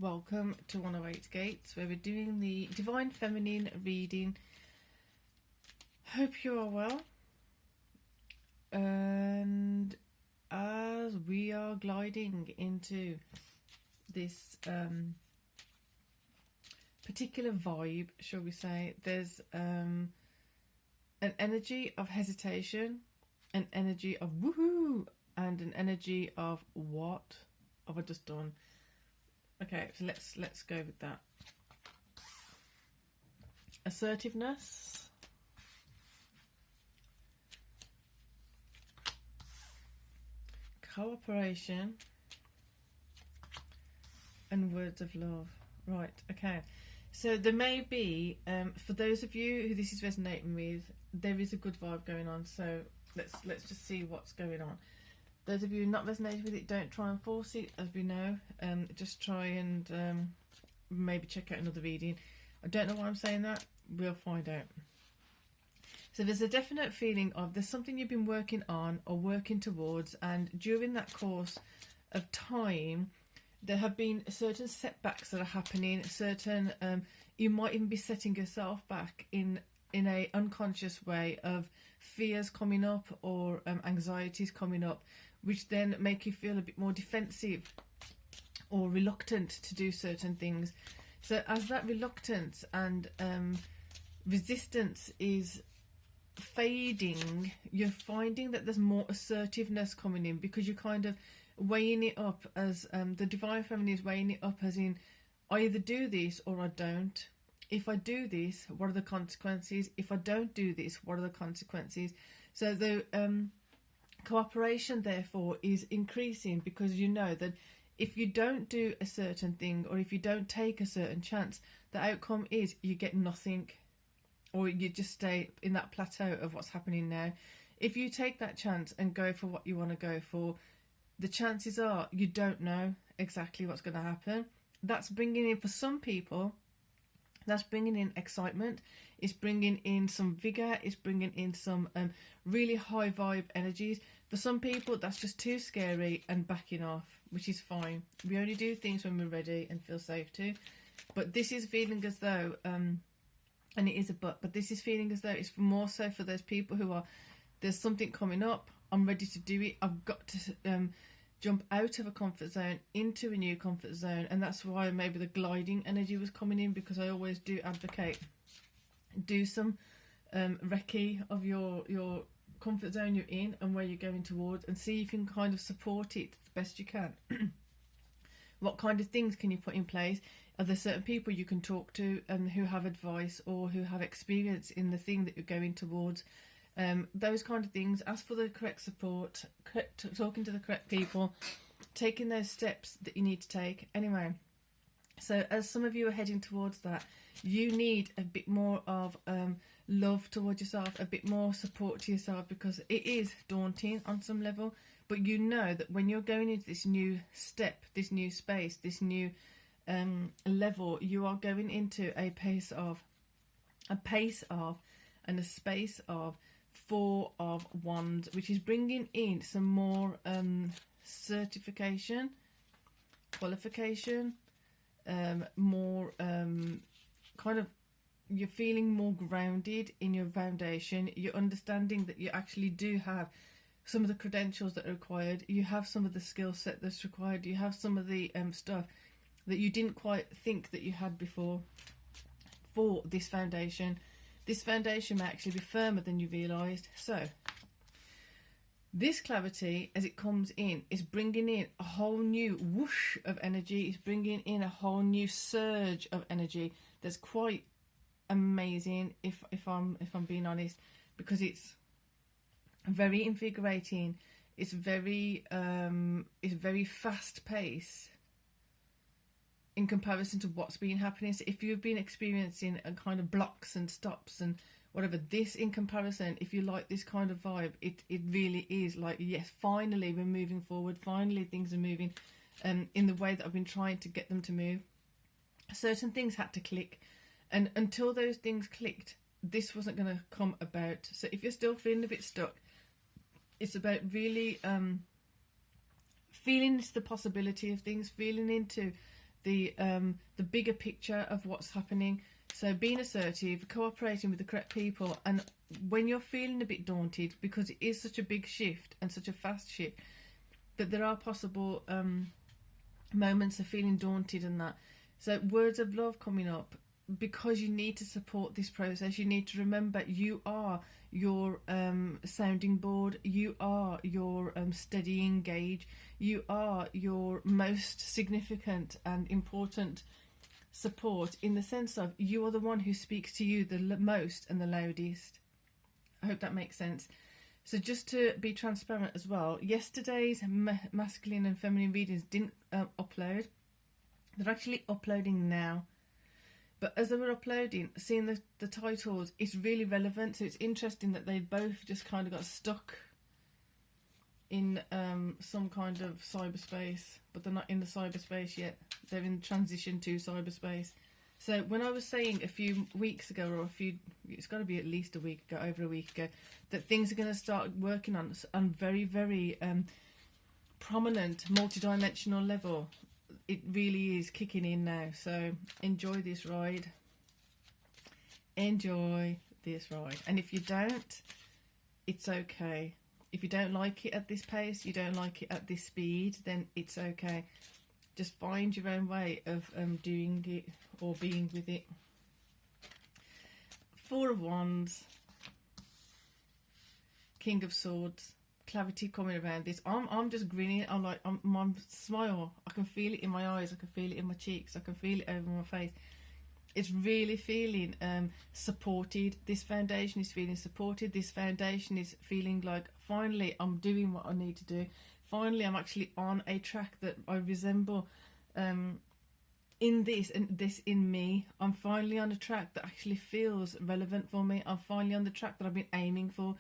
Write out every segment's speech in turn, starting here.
welcome to 108 Gates, where we're doing the Divine Feminine reading. Hope you are well, and as we are gliding into this particular vibe, shall we say, there's an energy of hesitation, an energy of woohoo, and an energy of what have I just done? Okay, so let's go with that. Assertiveness, cooperation, and words of love. Right, okay. So there may be, for those of you who this is resonating with, there is a good vibe going on. So let's just see what's going on. Those of you not resonating with it, don't try and force it, as we know. Just try and maybe check out another reading. I don't know why I'm saying that. We'll find out. So there's a definite feeling of there's something you've been working on or working towards, and during that course of time, there have been certain setbacks that are happening. Certain, you might even be setting yourself back in a unconscious way of fears coming up or anxieties coming up, which then make you feel a bit more defensive or reluctant to do certain things. So as that reluctance and resistance is fading, you're finding that there's more assertiveness coming in, because you're kind of weighing it up as the Divine Feminine is weighing it up as in, I either do this or I don't. If I do this, what are the consequences? If I don't do this, what are the consequences? So the cooperation, therefore, is increasing, because you know that if you don't do a certain thing, or if you don't take a certain chance, the outcome is you get nothing, or you just stay in that plateau of what's happening now. If you take that chance and go for what you want to go for, the chances are you don't know exactly what's going to happen. That's bringing in, for some people, that's bringing in excitement, it's bringing in some vigour, it's bringing in some really high vibe energies. For some people, that's just too scary and backing off, which is fine. We only do things when we're ready and feel safe to. But this is feeling as though, and it is a but this is feeling as though it's more so for those people who are, there's something coming up, I'm ready to do it, I've got to jump out of a comfort zone into a new comfort zone. And that's why maybe the gliding energy was coming in, because I always do advocate, do some recce of your comfort zone you're in and where you're going towards, and see if you can kind of support it the best you can. What kind of things can you put in place? Are there certain people you can talk to who have advice or who have experience in the thing that you're going towards? Those kind of things. Ask for the correct support, talking to the correct people, taking those steps that you need to take. Anyway, so as some of you are heading towards that, you need a bit more of love towards yourself, a bit more support to yourself, because it is daunting on some level. But you know that when you're going into this new step, this new space, this new level, you are going into a pace of and a space of Four of Wands, which is bringing in some more certification, qualification, more kind of, you're feeling more grounded in your foundation. You're understanding that you actually do have some of the credentials that are required. You have some of the skill set that's required. You have some of the stuff that you didn't quite think that you had before for this foundation. This foundation may actually be firmer than you realised. So this clarity, as it comes in, is bringing in a whole new whoosh of energy. It's bringing in a whole new surge of energy that's quite amazing, if I'm being honest, because it's very invigorating. It's very fast paced in comparison to what's been happening. So if you've been experiencing a kind of blocks and stops and whatever, this in comparison, if you like this kind of vibe, it really is like, yes, finally we're moving forward, finally things are moving in the way that I've been trying to get them to move. Certain things had to click, and until those things clicked, this wasn't going to come about. So if you're still feeling a bit stuck, it's about really feeling into the possibility of things, feeling into the bigger picture of what's happening. So being assertive, cooperating with the correct people, and when you're feeling a bit daunted, because it is such a big shift and such a fast shift, that there are possible moments of feeling daunted and that. So words of love coming up, because you need to support this process. You need to remember you are your sounding board, you are your steadying gauge, you are your most significant and important support, in the sense of you are the one who speaks to you the most and the loudest. I hope that makes sense. So just to be transparent as well, yesterday's masculine and feminine readings didn't upload. They're actually uploading now. But as they were uploading, seeing the titles, it's really relevant. So it's interesting that they both just kind of got stuck in some kind of cyberspace, but they're not in the cyberspace yet. They're in transition to cyberspace. So when I was saying a few weeks ago, or it's got to be at least a week ago, over a week ago, that things are going to start working on very, very prominent, multi-dimensional level, it really is kicking in now. So enjoy this ride. Enjoy this ride. And if you don't, it's okay. If you don't like it at this pace, you don't like it at this speed, then it's okay. Just find your own way of doing it or being with it. Four of Wands, King of Swords, clarity coming around this. I'm just grinning. I'm like, my smile, I can feel it in my eyes, I can feel it in my cheeks, I can feel it over my face. It's really feeling supported. This foundation is feeling supported. This foundation is feeling like, finally I'm doing what I need to do. Finally I'm actually on a track that I resemble in this, and this in me. I'm finally on a track that actually feels relevant for me. I'm finally on the track that I've been aiming for.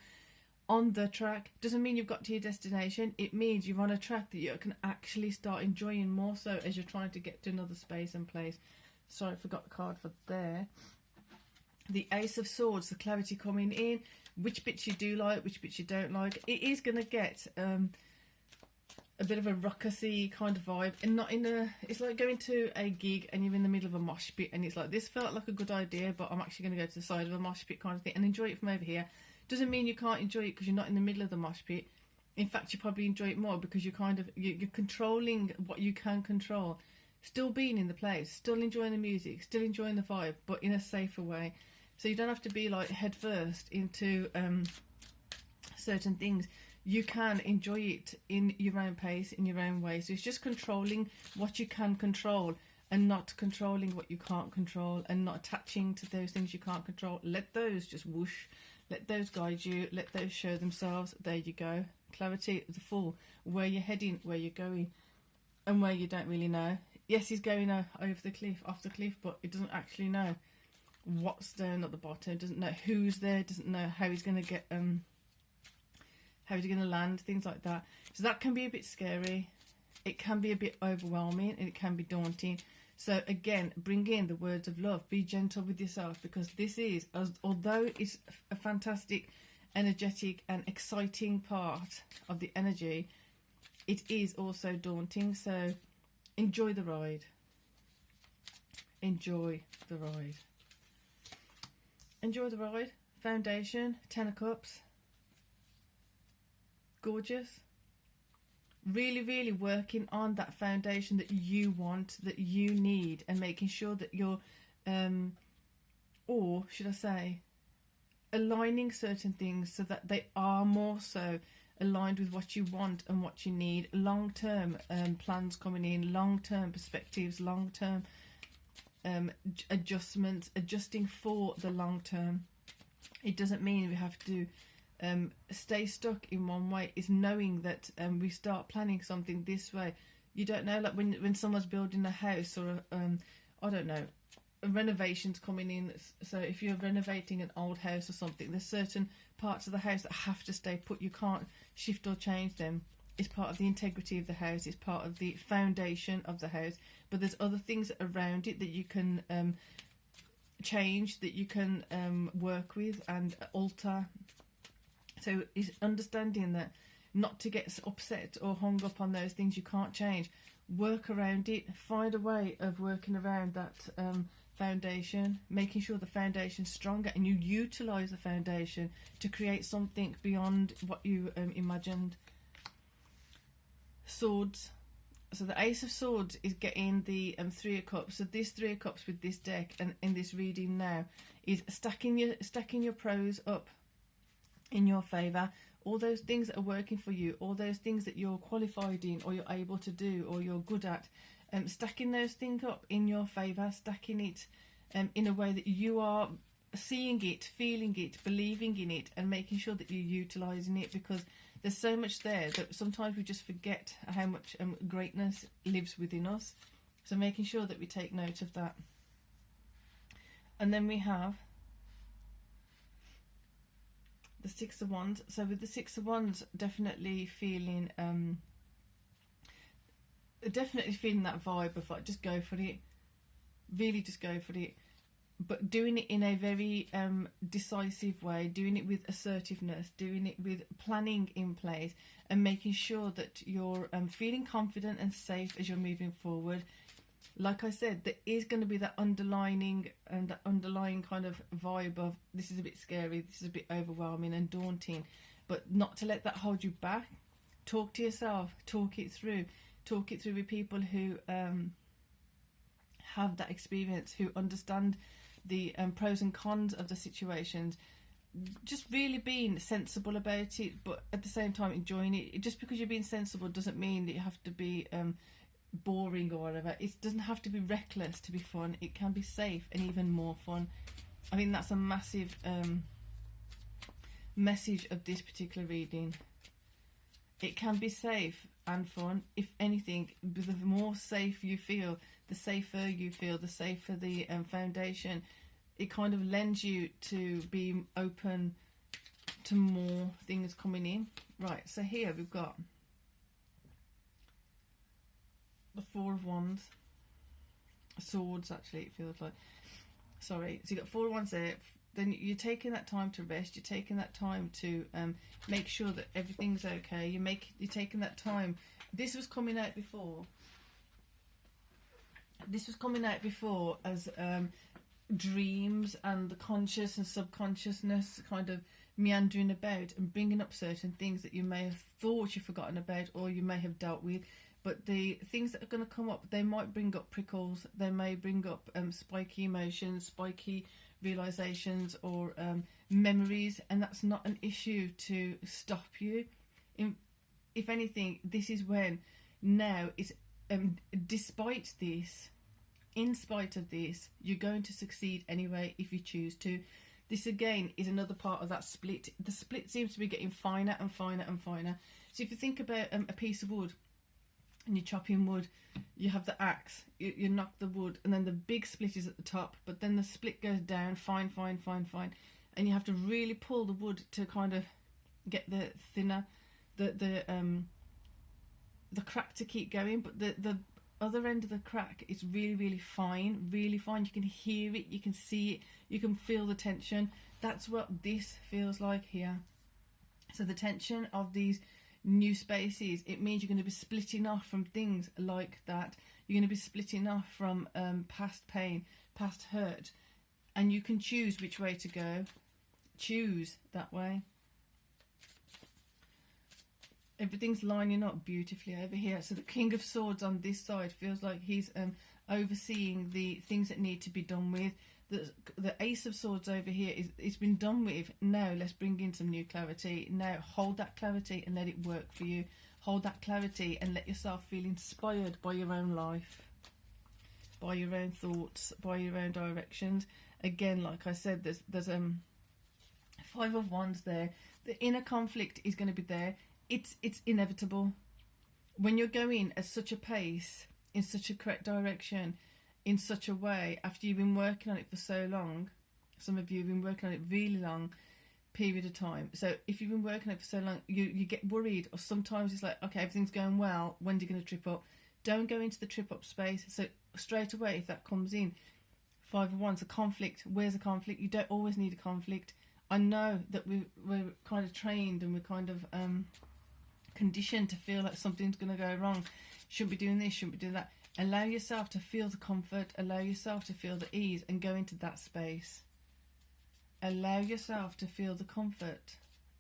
On the track doesn't mean you've got to your destination. It means you're on a track that you can actually start enjoying more so as you're trying to get to another space and place. Sorry, I forgot the card for there. The Ace of Swords, the clarity coming in, which bits you do like, which bits you don't like. It is going to get a bit of a ruckusy kind of vibe, and not in a, it's like going to a gig and you're in the middle of a mosh pit and it's like, this felt like a good idea, but I'm actually going to go to the side of a mosh pit kind of thing and enjoy it from over here. Doesn't mean you can't enjoy it because you're not in the middle of the mosh pit. In fact, you probably enjoy it more because you're controlling what you can control. Still being in the place, still enjoying the music, still enjoying the vibe, but in a safer way. So you don't have to be like head first into certain things. You can enjoy it in your own pace, in your own way. So it's just controlling what you can control and not controlling what you can't control, and not attaching to those things you can't control. Let those just whoosh. Let those guide you. Let those show themselves. There you go. Clarity of the Fool. Where you're heading, where you're going, and where you don't really know. Yes, he's going over the cliff, off the cliff, but he doesn't actually know what's down at the bottom. Doesn't know who's there. Doesn't know how he's going to get, how he's going to land. Things like that. So that can be a bit scary. It can be a bit overwhelming, and it can be daunting. So again, bring in the words of love. Be gentle with yourself, because this is, although it's a fantastic, energetic and exciting part of the energy, it is also daunting. So enjoy the ride. Enjoy the ride. Enjoy the ride. Foundation, 10 of Cups. Gorgeous. Really, really working on that foundation that you want, that you need, and making sure that you're, or should I say, aligning certain things so that they are more so aligned with what you want and what you need. Long-term plans coming in, long-term perspectives, long-term adjustments, adjusting for the long-term. It doesn't mean we have to stay stuck in one way. Is knowing that we start planning something this way. You don't know, like when someone's building a house, or I don't know, a renovation's coming in. So if you're renovating an old house or something, there's certain parts of the house that have to stay put. You can't shift or change them. It's part of the integrity of the house. It's part of the foundation of the house. But there's other things around it that you can change, that you can work with and alter. So it's understanding that not to get upset or hung up on those things you can't change. Work around it, find a way of working around that foundation, making sure the foundation's stronger, and you utilize the foundation to create something beyond what you imagined. Swords. So the Ace of Swords is getting the Three of Cups. So this Three of Cups with this deck and in this reading now is stacking your pros up in your favour. All those things that are working for you, all those things that you're qualified in, or you're able to do, or you're good at, stacking those things up in your favour, stacking it in a way that you are seeing it, feeling it, believing in it, and making sure that you're utilising it, because there's so much there that sometimes we just forget how much greatness lives within us. So making sure that we take note of that. And then we have the Six of Wands. So with the Six of Wands, definitely feeling that vibe of like, just go for it, really just go for it, but doing it in a very decisive way, doing it with assertiveness, doing it with planning in place, and making sure that you're feeling confident and safe as you're moving forward. Like I said, there is going to be that underlying kind of vibe of, this is a bit scary, this is a bit overwhelming and daunting, but not to let that hold you back. Talk to yourself, talk it through with people who have that experience, who understand the pros and cons of the situations. Just really being sensible about it, but at the same time enjoying it. Just because you're being sensible doesn't mean that you have to be boring or whatever. It doesn't have to be reckless to be fun. It can be safe and even more fun. I think that's a massive message of this particular reading. It can be safe and fun. If anything, the more safe you feel, the safer you feel, the safer the foundation. It kind of lends you to be open to more things coming in. Right, so here we've got the Four of Wands. Swords, actually, it feels like. Sorry, so you've got Four of Wands there. Then you're taking that time to rest. You're taking that time to make sure that everything's okay. You're taking that time. This was coming out before. This was coming out before as dreams and the conscious and subconsciousness kind of meandering about and bringing up certain things that you may have thought you've forgotten about or you may have dealt with. But the things that are going to come up, they might bring up prickles. They may bring up spiky emotions, spiky realizations, or memories, and that's not an issue to stop you. If anything, this is when now it's despite this, in spite of this, you're going to succeed anyway if you choose to. This again is another part of that split. The split seems to be getting finer and finer and finer. So if you think about a piece of wood and you're chopping wood, you have the axe, you knock the wood, and then the big split is at the top, but then the split goes down, fine, and you have to really pull the wood to kind of get the thinner, the crack to keep going, but the other end of the crack is really fine. You can hear it, you can see it, you can feel the tension. That's what this feels like here. So the tension of these new spaces, it means you're going to be splitting off from things like that. You're going to be splitting off from past pain, past hurt, and you can choose which way to go. Choose that way. Everything's lining up beautifully over here. So the King of Swords on this side feels like he's overseeing the things that need to be done with. The Ace of Swords over here it's been done with. Now let's bring in some new clarity. Now hold that clarity and let it work for you. Hold that clarity and let yourself feel inspired by your own life, by your own thoughts, by your own directions. Again, like I said, there's Five of Wands there. The inner conflict is going to be there. It's inevitable. When you're going at such a pace, in such a correct direction, in such a way, after you've been working on it for so long, some of you have been working on it really long period of time. So if you've been working on it for so long, you get worried, or sometimes it's like, okay, everything's going well, when's it going to trip up? Don't go into the trip up space. So straight away, if that comes in, Five of Wands, a conflict. Where's the conflict? You don't always need a conflict. I know that we're kind of trained and we're kind of conditioned to feel like something's going to go wrong. Shouldn't be doing this, shouldn't be doing that. Allow yourself to feel the comfort, allow yourself to feel the ease, and go into that space. Allow yourself to feel the comfort,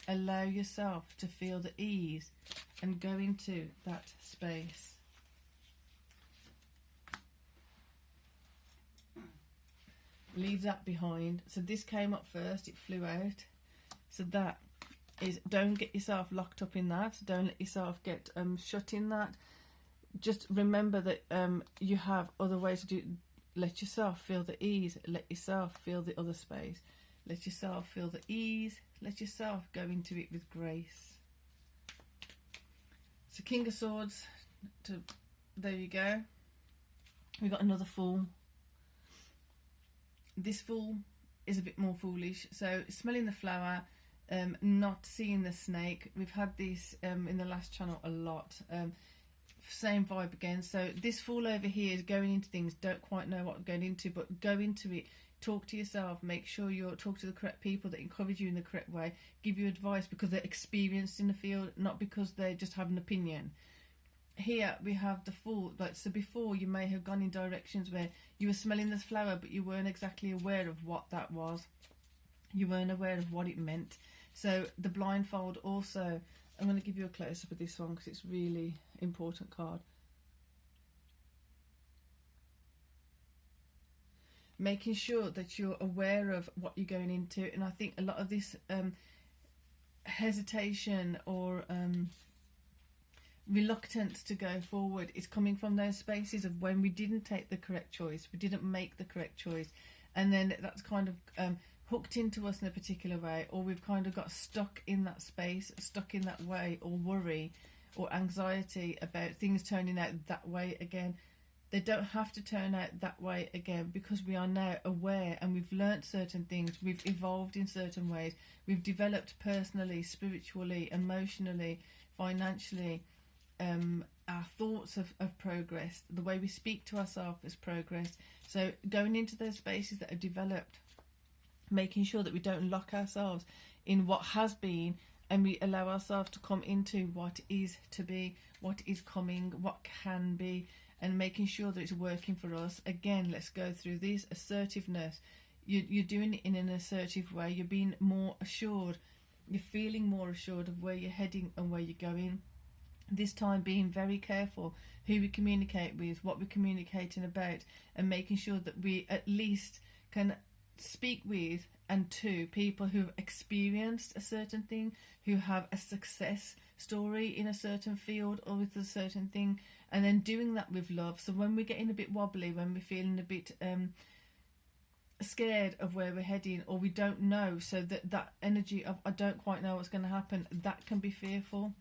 allow yourself to feel the ease, and go into that space. Leave that behind. So this came up first, it flew out. So that is, don't get yourself locked up in that. Don't let yourself get shut in that. Just remember that you have other ways to do. Let yourself feel the ease. Let yourself feel the other space. Let yourself feel the ease. Let yourself go into it with grace. So King of Swords. There you go. We've got another Fool. This Fool is a bit more foolish. So smelling the flower, not seeing the snake. We've had this in the last channel a lot. Same vibe again. So this Fool over here is going into things, don't quite know what going into, but go into it. Talk to yourself. Make sure you're talk to the correct people that encourage you in the correct way. Give you advice because they're experienced in the field, not because they just have an opinion. Here we have the Fool. Like, so before you may have gone in directions where you were smelling this flower but you weren't exactly aware of what that was. You weren't aware of what it meant. So the blindfold also, I'm going to give you a close-up of this one because it's really important card. Making sure that you're aware of what you're going into, and I think a lot of this hesitation or reluctance to go forward is coming from those spaces of when we didn't take the correct choice, we didn't make the correct choice, and then that's kind of hooked into us in a particular way, or we've kind of got stuck in that space, stuck in that way, or worry or anxiety about things turning out that way again. They don't have to turn out that way again because we are now aware and we've learnt certain things, we've evolved in certain ways, we've developed personally, spiritually, emotionally, financially. Our thoughts have progressed, the way we speak to ourselves has progressed. So going into those spaces that have developed, making sure that we don't lock ourselves in what has been, and we allow ourselves to come into what is to be, what is coming, what can be, and making sure that it's working for us. Again, let's go through this assertiveness. You're doing it in an assertive way. You're being more assured. You're feeling more assured of where you're heading and where you're going. This time being very careful who we communicate with, what we're communicating about, and making sure that we at least can speak with and to people who've experienced a certain thing, who have a success story in a certain field or with a certain thing, and then doing that with love. So when we're getting a bit wobbly, when we're feeling a bit scared of where we're heading, or we don't know, so that energy of I don't quite know what's going to happen, that can be fearful,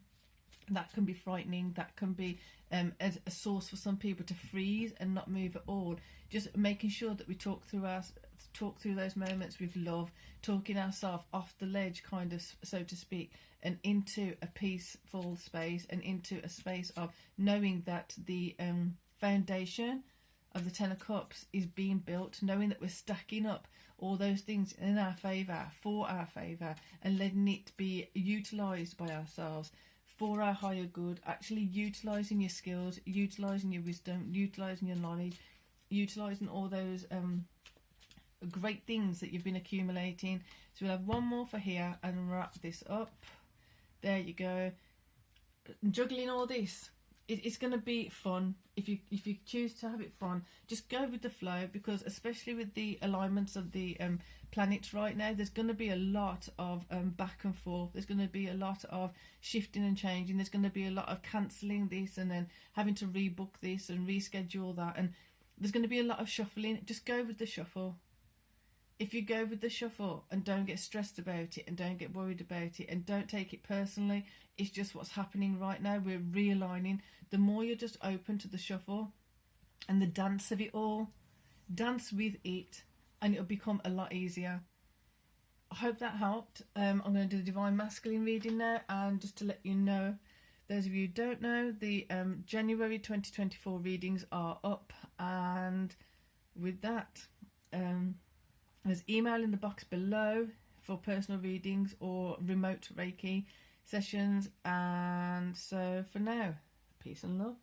that can be frightening, that can be a source for some people to freeze and not move at all. Just making sure that we talk through those moments with love, talking ourselves off the ledge, kind of, so to speak, and into a peaceful space, and into a space of knowing that the foundation of the Ten of Cups is being built, knowing that we're stacking up all those things in our favour, for our favour, and letting it be utilised by ourselves for our higher good, actually utilising your skills, utilising your wisdom, utilising your knowledge, utilising all those great things that you've been accumulating. So we'll have one more for here and wrap this up. There you go. Juggling all this, it's going to be fun. If you choose to have it fun, just go with the flow, because especially with the alignments of the planets right now, there's going to be a lot of back and forth. There's going to be a lot of shifting and changing. There's going to be a lot of cancelling this and then having to rebook this and reschedule that, and there's going to be a lot of shuffling. Just go with the shuffle. If you go with the shuffle and don't get stressed about it and don't get worried about it and don't take it personally, it's just what's happening right now. We're realigning. The more you're just open to the shuffle and the dance of it all, dance with it, and it'll become a lot easier. I hope that helped. I'm going to do the Divine Masculine reading now, and just to let you know, those of you who don't know, the January 2024 readings are up, and with that, there's email in the box below for personal readings or remote Reiki. sessions. And so for now, peace and love.